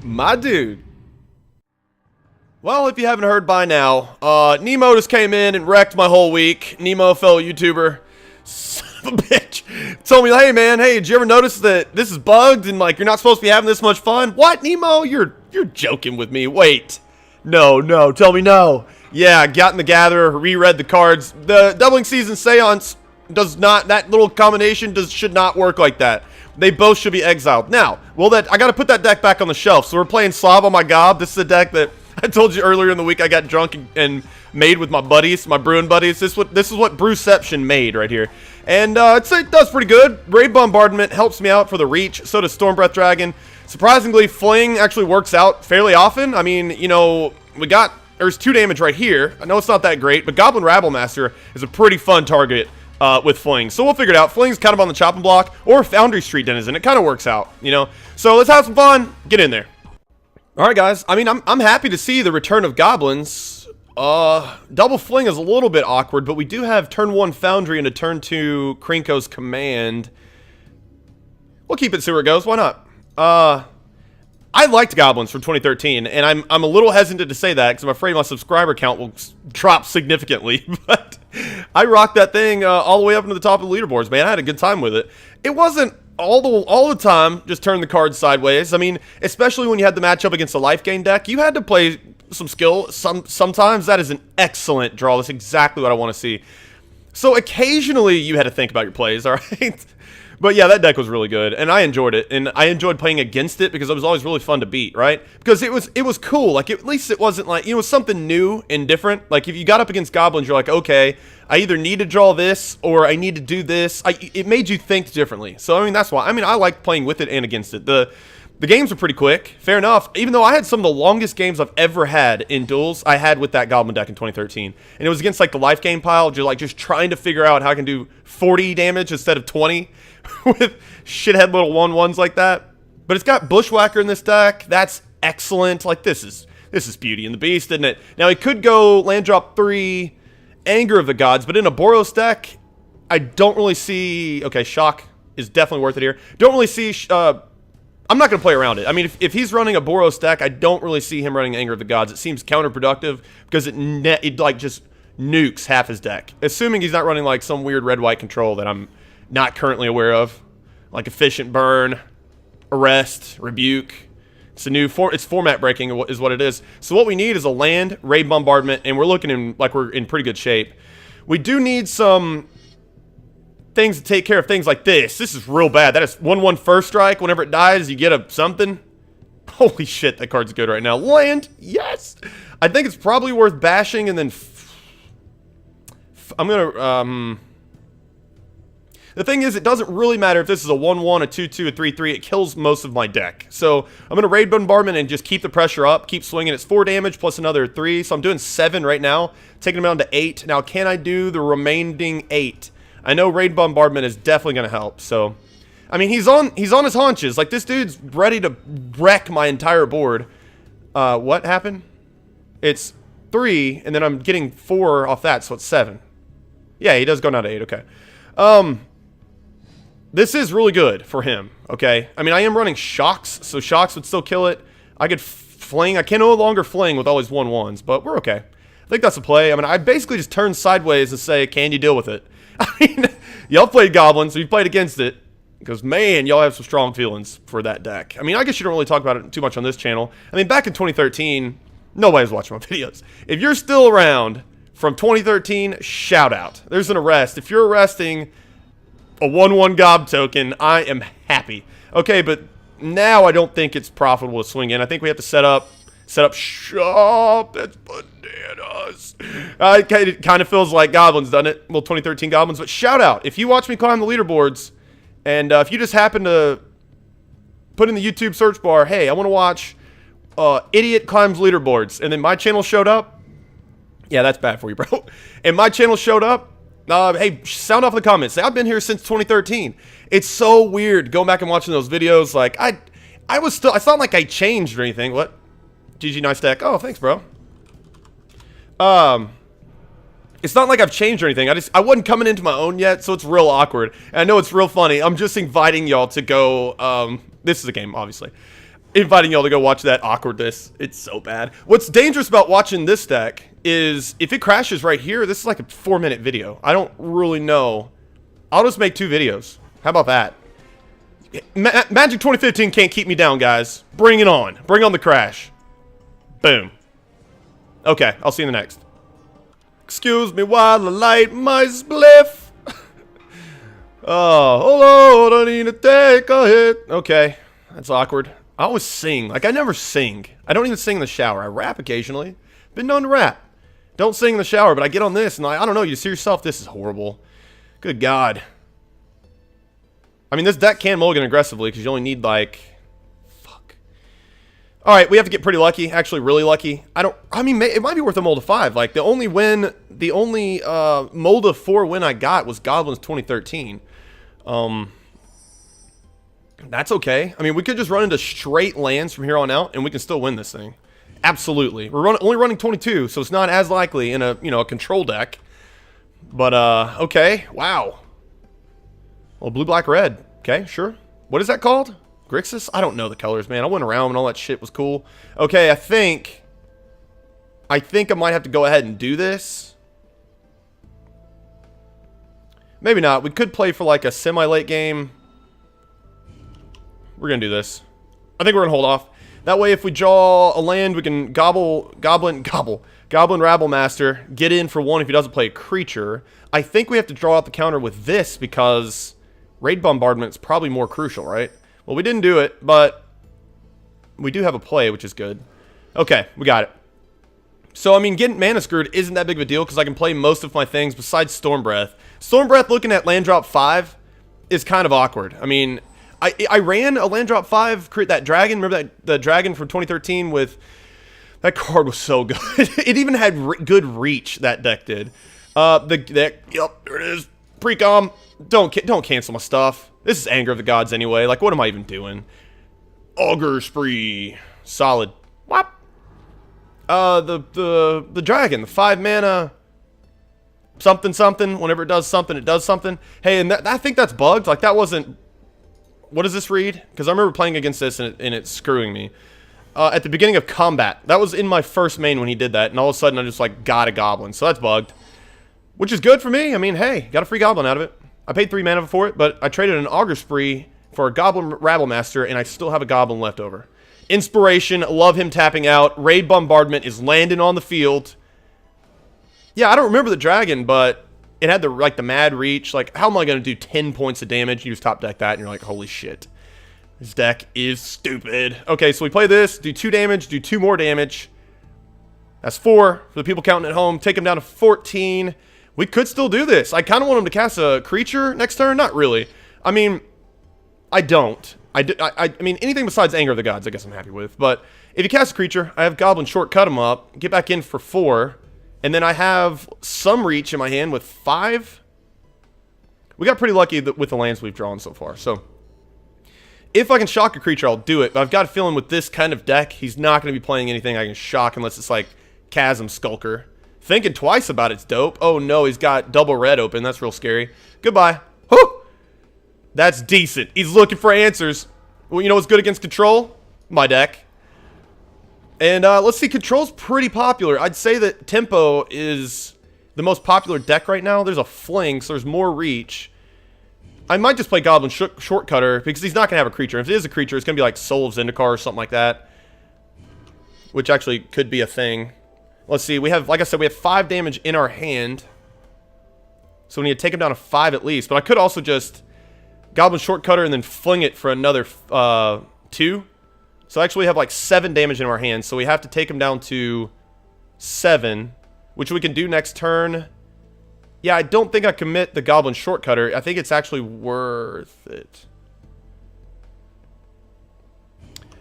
My dude. Well, if you haven't heard by now, Nemo just came in and wrecked my whole week. Nemo, fellow YouTuber, son of a bitch, told me, hey man, hey, did you ever notice that this is bugged and like you're not supposed to be having this much fun? What, Nemo? You're joking with me. Wait. No, tell me no. Yeah, got in the Gatherer, reread the cards. The Doubling Season Seance does not, that little combination should not work like that. They both should be exiled. Now, well, I gotta put that deck back on the shelf. So we're playing Slav on my gob. This is a deck that I told you earlier in the week I got drunk and made with my buddies, my brewing buddies. This is what Brewception made right here. And I'd say it does pretty good. Raid Bombardment helps me out for the reach. So does Stormbreath Dragon. Surprisingly, Fling actually works out fairly often. I mean, you know, there's 2 damage right here. I know it's not that great, but Goblin Rabblemaster is a pretty fun target with Fling. So we'll figure it out. Fling's kind of on the chopping block, or Foundry Street Denizen. It kind of works out, you know. So let's have some fun. Get in there. All right, guys. I mean, I'm happy to see the return of Goblins. Double Fling is a little bit awkward, but we do have turn 1 Foundry into turn 2 Krinko's Command. We'll keep it, see where it goes. Why not? I liked Goblins from 2013, and I'm a little hesitant to say that because I'm afraid my subscriber count will drop significantly. But I rocked that thing all the way up into the top of the leaderboards, man. I had a good time with it. It wasn't all the time just turn the cards sideways. I mean, especially when you had the matchup against a life gain deck, you had to play some skill. Sometimes that is an excellent draw. That's exactly what I want to see. So occasionally you had to think about your plays, all right? But yeah, that deck was really good, and I enjoyed it, and I enjoyed playing against it because it was always really fun to beat, right? Because it was cool. Like, at least it wasn't like, you know, something new and different. Like, if you got up against Goblins, you're like, okay, I either need to draw this or I need to do this. It made you think differently. So, I mean, that's why. I mean, I like playing with it and against it. The games were pretty quick, fair enough. Even though I had some of the longest games I've ever had in duels, I had with that Goblin deck in 2013. And it was against, like, the life game pile, just trying to figure out how I can do 40 damage instead of 20 with shithead little 1/1s like that. But it's got Bushwhacker in this deck. That's excellent. Like, this is Beauty and the Beast, isn't it? Now, it could go land drop 3, Anger of the Gods, but in a Boros deck, I don't really see... Okay, Shock is definitely worth it here. Don't really see... I'm not going to play around it. I mean, if he's running a Boros deck, I don't really see him running Anger of the Gods. It seems counterproductive because it like, just nukes half his deck. Assuming he's not running, like, some weird red-white control that I'm not currently aware of. Like Efficient Burn, Arrest, Rebuke. It's format breaking is what it is. So what we need is a land, Raid Bombardment, and we're looking like we're in pretty good shape. We do need some things to take care of things like this. This is real bad. That is 1/1 first strike. Whenever it dies, you get a something. Holy shit, that card's good right now. Land, yes. I think it's probably worth bashing, and then I'm gonna the thing is, it doesn't really matter if this is a 1/1, a 2/2, a 3/3. It kills most of my deck. So I'm gonna Raid Bombardment and just keep the pressure up, keep swinging. It's 4 damage plus another 3, so I'm doing 7 right now, taking them down to 8. Now, can I do the remaining 8? I know Raid Bombardment is definitely going to help, so... I mean, he's on his haunches. Like, this dude's ready to wreck my entire board. What happened? It's 3, and then I'm getting 4 off that, so it's 7. Yeah, he does go down to 8, okay. This is really good for him, okay? I mean, I am running Shocks, so Shocks would still kill it. I could Fling. I can no longer Fling with all these 1/1s, but we're okay. I think that's a play. I mean, I basically just turn sideways and say, can you deal with it? I mean, y'all played Goblins, so you played against it. Because, man, y'all have some strong feelings for that deck. I mean, I guess you don't really talk about it too much on this channel. I mean, back in 2013, nobody's watching my videos. If you're still around from 2013, shout out. There's an arrest. If you're arresting a 1/1 Gob token, I am happy. Okay, but now I don't think it's profitable to swing in. I think we have to set up shop. That's bananas. It kind of feels like Goblins, doesn't it? Well, 2013 Goblins. But shout out. If you watch me climb the leaderboards, and if you just happen to put in the YouTube search bar, hey, I want to watch Idiot Climbs Leaderboards, and then my channel showed up. Yeah, that's bad for you, bro. And my channel showed up. Hey, sound off in the comments. Say, I've been here since 2013. It's so weird going back and watching those videos. Like, it's not like I changed or anything. What? GG, nice deck. Oh, thanks, bro. It's not like I've changed or anything. I wasn't coming into my own yet, so it's real awkward. And I know it's real funny. I'm just inviting y'all to go, this is a game, obviously. inviting y'all to go watch that awkwardness. It's so bad. What's dangerous about watching this deck is if it crashes right here, this is like a 4-minute video. I don't really know. I'll just make 2 videos. How about that? Magic 2015 can't keep me down, guys. Bring it on. Bring on the crash. Boom. Okay, I'll see you in the next. Excuse me while I light my spliff. Oh, hold on, I need to take a hit. Okay, that's awkward. I always sing. Like, I never sing. I don't even sing in the shower. I rap occasionally. Been known to rap. Don't sing in the shower, but I get on this and I don't know, you see yourself, this is horrible. Good God. I mean, this deck can mulligan aggressively because you only need, like... Fuck. Alright, we have to get pretty lucky. Actually, really lucky. I mean, it might be worth a mold of 5. Like, the only mold of 4 win I got was Goblins 2013. That's okay. I mean, we could just run into straight lands from here on out, and we can still win this thing. Absolutely. We're only running 22, so it's not as likely in a, a control deck. But, okay. Wow. Well, blue, black, red. Okay, sure. What is that called? Grixis? I don't know the colors, man. I went around and all that shit was cool. Okay, I think I might have to go ahead and do this. Maybe not. We could play for like a semi-late game. We're going to do this. I think we're going to hold off. That way, if we draw a land, we can Goblin Rabble Master, get in for 1 if he doesn't play a creature. I think we have to draw out the counter with this because Raid Bombardment's probably more crucial, right? Well, we didn't do it, but we do have a play, which is good. Okay, we got it. So, I mean, getting mana screwed isn't that big of a deal because I can play most of my things besides Storm Breath. Storm Breath looking at land drop 5 is kind of awkward. I mean, I ran a land drop 5, create that dragon. Remember the dragon from 2013 with... That card was so good. It even had good reach, that deck did. Yep, there it is. Precom. Don't cancel my stuff. This is Anger of the Gods anyway. Like, what am I even doing? Augur Spree. Solid. Whop. The dragon, the 5 mana something. Whenever it does something, it does something. Hey, and I think that's bugged. Like, that wasn't... What does this read? Because I remember playing against this and it's screwing me. At the beginning of combat. That was in my first main when he did that. And all of a sudden, I just, like, got a goblin. So that's bugged. Which is good for me. I mean, hey, got a free goblin out of it. I paid 3 mana for it, but I traded an Augur Spree for a Goblin Rabble Master, and I still have a goblin left over. Inspiration. Love him tapping out. Raid Bombardment is landing on the field. Yeah, I don't remember the dragon, but it had the mad reach. Like, how am I going to do 10 points of damage? You just top deck that, and you're like, holy shit. This deck is stupid. Okay, so we play this, do 2 damage, do 2 more damage. That's 4 for the people counting at home. Take him down to 14. We could still do this. I kind of want him to cast a creature next turn. Not really. I mean, I don't. I mean, anything besides Anger of the Gods, I guess I'm happy with. But if you cast a creature, I have Goblin shortcut him up, get back in for 4, and then I have some reach in my hand with 5. We got pretty lucky with the lands we've drawn so far. So, if I can shock a creature, I'll do it. But I've got a feeling with this kind of deck, he's not going to be playing anything I can shock unless it's like Chasm Skulker. Thinking twice about it's dope. Oh no, he's got double red open. That's real scary. Goodbye. Whew! That's decent. He's looking for answers. Well, you know what's good against control? My deck. And let's see, control's pretty popular. I'd say that tempo is the most popular deck right now. There's a fling, so there's more reach. I might just play Goblin Shortcutter because he's not going to have a creature. If it is a creature, it's going to be like Soul of Zendikar or something like that. Which actually could be a thing. Let's see, we have, like I said, we have 5 damage in our hand. So we need to take him down to 5 at least. But I could also just Goblin Shortcutter and then fling it for another 2. So actually we have like 7 damage in our hand. So we have to take him down to 7, which we can do next turn. Yeah, I don't think I commit the Goblin Shortcutter. I think it's actually worth it.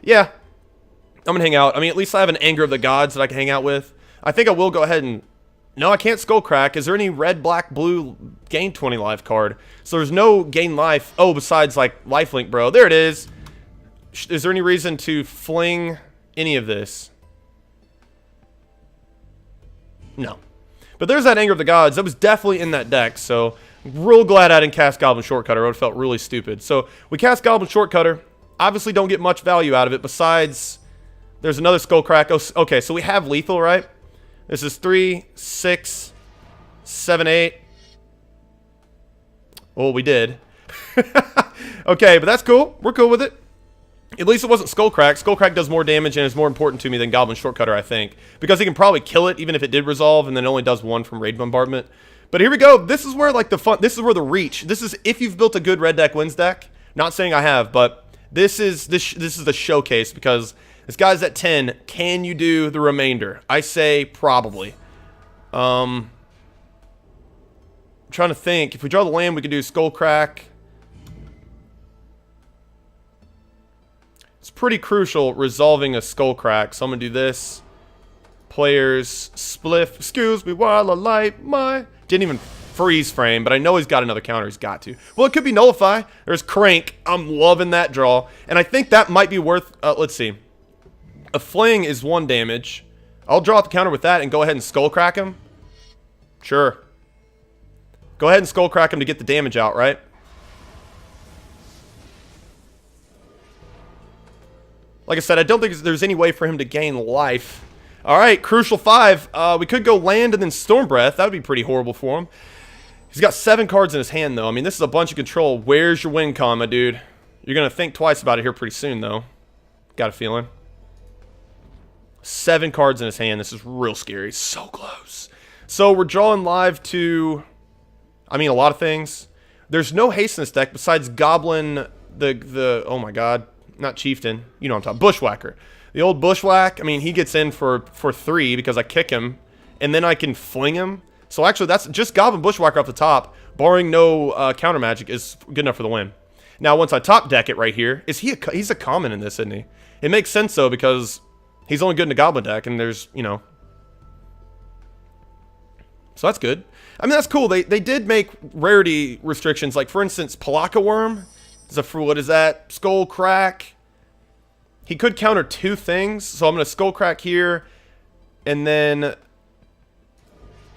Yeah, I'm going to hang out. I mean, at least I have an Anger of the Gods that I can hang out with. I think I will go ahead and... No, I can't Skull Crack. Is there any red, black, blue gain 20 life card? So there's no gain life. Oh, besides, like, lifelink, bro. There it is. Is there any reason to fling any of this? No. But there's that Anger of the Gods. That was definitely in that deck, so... Real glad I didn't cast Goblin Shortcutter. It would have felt really stupid. So, we cast Goblin Shortcutter. obviously don't get much value out of it besides there's another skull crack. Oh, okay, so we have lethal, right? This is 3, 6, 7, 8. Well, we did. Okay, but that's cool. We're cool with it. At least it wasn't Skull Crack. Skull Crack does more damage and is more important to me than Goblin Shortcutter, I think. Because he can probably kill it even if it did resolve, and then it only does 1 from Raid Bombardment. But here we go. This is where, like, the fun... This is where the reach... This is if you've built a good red deck wins deck. Not saying I have, but this is the showcase because this guy's at 10. Can you do the remainder? I say probably. I'm trying to think. If we draw the land, we could do Skull Crack. It's pretty crucial resolving a Skull Crack. So I'm going to do this. Players spliff. Excuse me while I light my... Didn't even freeze frame, but I know he's got another counter. He's got to. Well, it could be Nullify. There's Crank. I'm loving that draw. And I think that might be worth... let's see. A Fling is 1 damage. I'll draw out the counter with that and go ahead and Skull Crack him. Sure. Go ahead and Skull Crack him to get the damage out, right? Like I said, I don't think there's any way for him to gain life. Alright, Crucial 5. We could go land and then Storm Breath. That would be pretty horrible for him. He's got 7 cards in his hand, though. I mean, this is a bunch of control. Where's your win con, my dude? You're going to think twice about it here pretty soon, though. Got a feeling. 7 cards in his hand. This is real scary. So close. So we're drawing live to... I mean, a lot of things. There's no haste in this deck besides Goblin, oh my god, not Chieftain. You know what I'm talking. Bushwhacker. The old Bushwhack, I mean, he gets in for 3 because I kick him, and then I can fling him. So actually, that's just Goblin Bushwhacker off the top, barring no counter magic, is good enough for the win. Now, once I top deck it right here, he's a common in this, isn't he? It makes sense, though, because he's only good in a Goblin deck, and there's, you know. So that's good. I mean, that's cool. They did make rarity restrictions. Like, for instance, Palaka Worm. What is that? Skull Crack. He could counter 2 things. So I'm going to Skull Crack here. And then...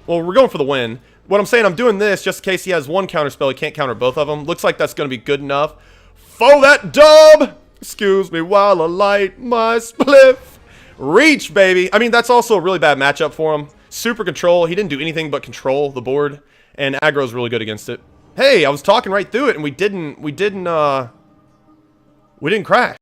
Well, we're going for the win. What I'm saying, I'm doing this just in case he has 1 counter spell. He can't counter both of them. Looks like that's going to be good enough. For that dub! Excuse me while I light my spliff. Reach, baby. I mean, that's also a really bad matchup for him. Super control. He didn't do anything but control the board, and aggro's really good against it. Hey, I was talking right through it, and we didn't crash.